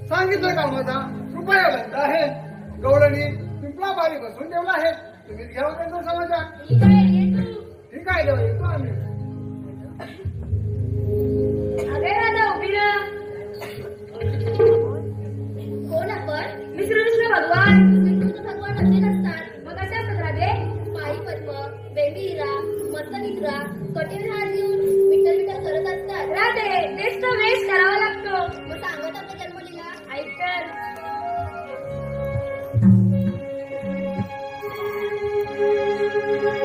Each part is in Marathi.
सांगितलं कामाचा रुपया बंद आहे. गौडणी पिंपळा बारी बसून ठेवला आहे. तुम्हीच घ्यावं त्यांचा समाचार. ठीक आहे देवा, येतो आम्ही. अरे राजा उभी ना. कोण आपण? मी श्रीकृष्ण भगवान. श्रीकृष्ण भगवान असे नसतात मग अशा राधे. पायी पद्म, बेबी हिरा, मस्तनिद्रा, कठीण हार देऊन विठ्ठल विठ्ठल करत असतात. राधे तेच तो वेश करावा लागतो. मग सांगत आपल्या जन्मलीला ऐक तर.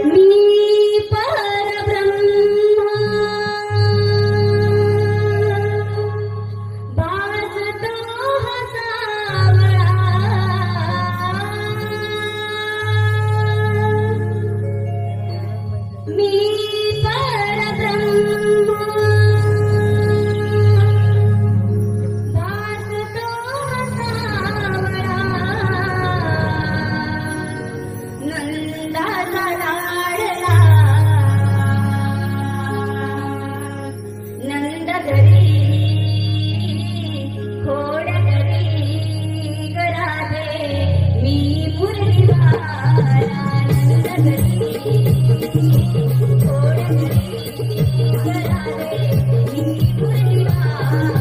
मी परब्रह्म भासतो हसावळा. मी परब्रह्म भासतो हसावळा. नंदाचा लाडला नंद घरी खोड घरी गराधे. मी मुरलीवाला नंद घरी खोड घरी गराधे. मी मुरलीवाला.